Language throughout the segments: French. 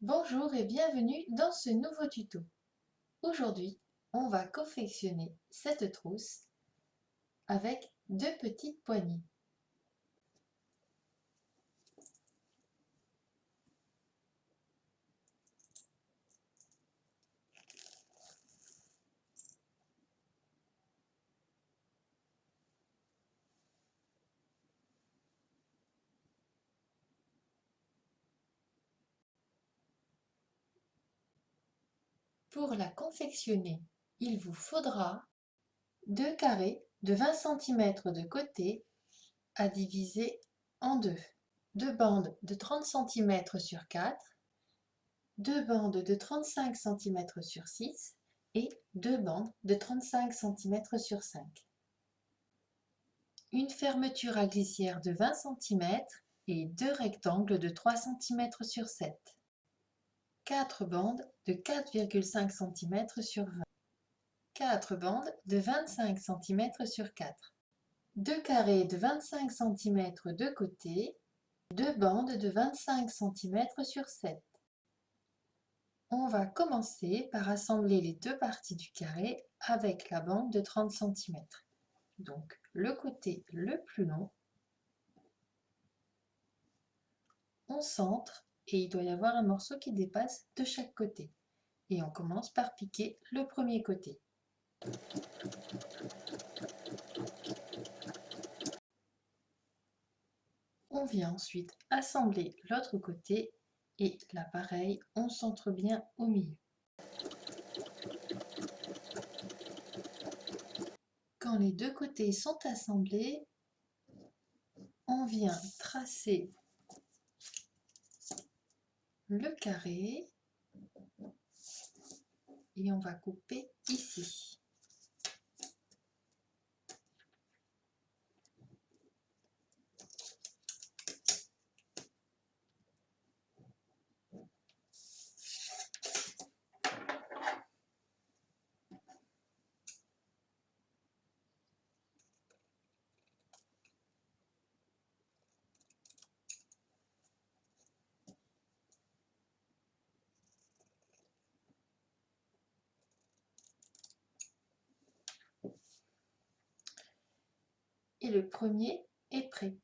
Bonjour et bienvenue dans ce nouveau tuto. Aujourd'hui, on va confectionner cette trousse avec deux petites poignées. Pour la confectionner, il vous faudra deux carrés de 20 cm de côté à diviser en deux, deux bandes de 30 cm sur 4, deux bandes de 35 cm sur 6 et deux bandes de 35 cm sur 5. Une fermeture à glissière de 20 cm et deux rectangles de 3 cm sur 7. 4 bandes de 4,5 cm sur 20. 4 bandes de 25 cm sur 4. 2 carrés de 25 cm de côté. 2 bandes de 25 cm sur 7. On va commencer par assembler les deux parties du carré avec la bande de 30 cm. Donc le côté le plus long, on centre et il doit y avoir un morceau qui dépasse de chaque côté. Et on commence par piquer le premier côté. On vient ensuite assembler l'autre côté et là pareil, on centre bien au milieu. Quand les deux côtés sont assemblés, on vient tracer le carré et on va couper ici. Et le premier est prêt.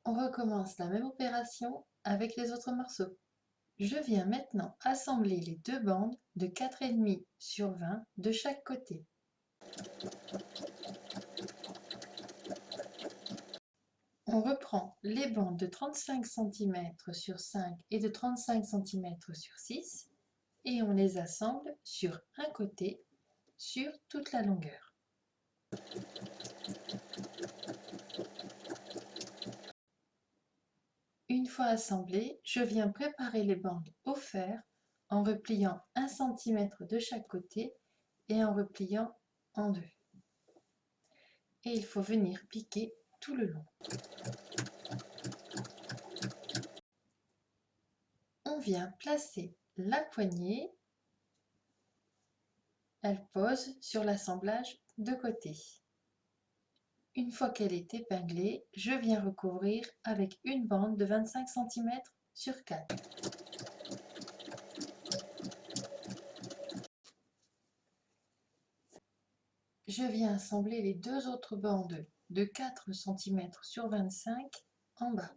On recommence la même opération avec les autres morceaux. Je viens maintenant assembler les deux bandes de 4,5 sur 20 de chaque côté. On reprend les bandes de 35 cm sur 5 et de 35 cm sur 6 et on les assemble sur un côté sur toute la longueur. Une fois assemblées, je viens préparer les bandes au fer en repliant 1 cm de chaque côté et en repliant en deux. Et il faut venir piquer tout le long. On vient placer la poignée, elle pose sur l'assemblage de côté. Une fois qu'elle est épinglée, je viens recouvrir avec une bande de 25 cm sur 4. Je viens assembler les deux autres bandes de 4 cm sur 25 en bas.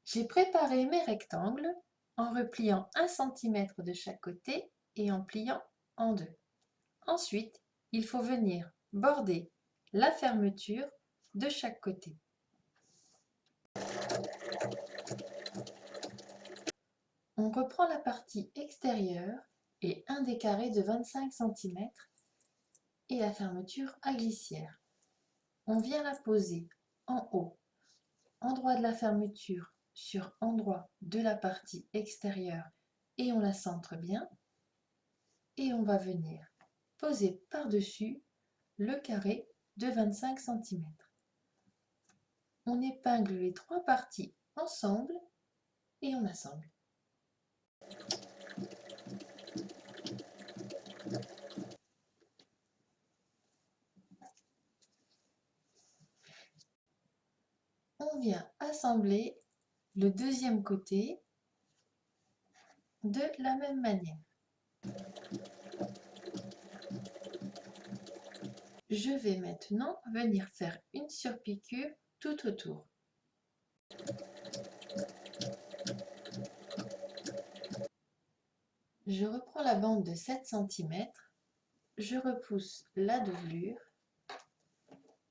J'ai préparé mes rectangles en repliant 1 cm de chaque côté et en pliant en deux. Ensuite, il faut venir border la fermeture de chaque côté. On reprend la partie extérieure et un des carrés de 25 cm et la fermeture à glissière. On vient la poser en haut, endroit de la fermeture sur endroit de la partie extérieure et on la centre bien. Et on va venir poser par-dessus le carré de 25 cm. On épingle les trois parties ensemble et on assemble. vient assembler le deuxième côté de la même manière. Je vais maintenant venir faire une surpiqûre tout autour. Je reprends la bande de 7 cm, je repousse la doublure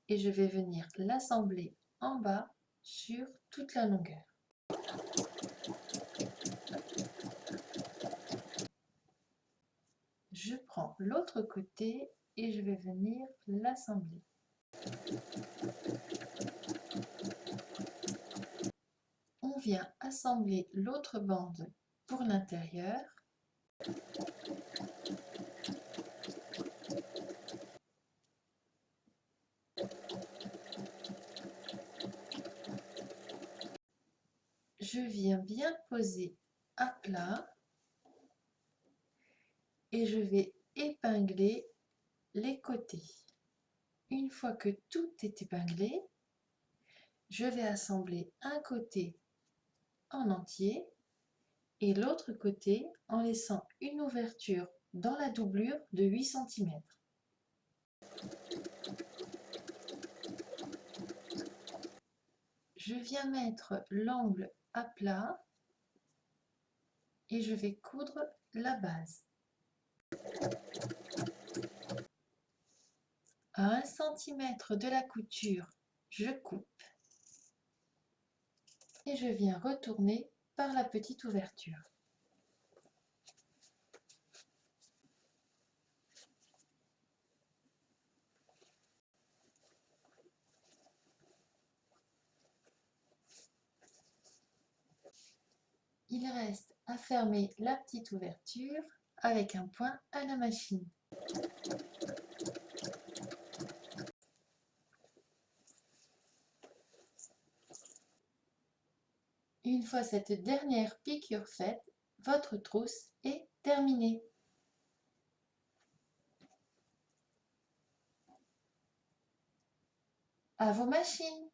et je vais venir l'assembler en bas sur toute la longueur. Je prends l'autre côté et je vais venir l'assembler. On vient assembler l'autre bande pour l'intérieur. Je viens bien poser à plat et je vais épingler les côtés. Une fois que tout est épinglé, je vais assembler un côté en entier et l'autre côté en laissant une ouverture dans la doublure de 8 cm. Je viens mettre l'angle à plat et je vais coudre la base. À 1 cm de la couture, je coupe et je viens retourner par la petite ouverture. Il reste à fermer la petite ouverture avec un point à la machine. Une fois cette dernière piqûre faite, votre trousse est terminée. À vos machines!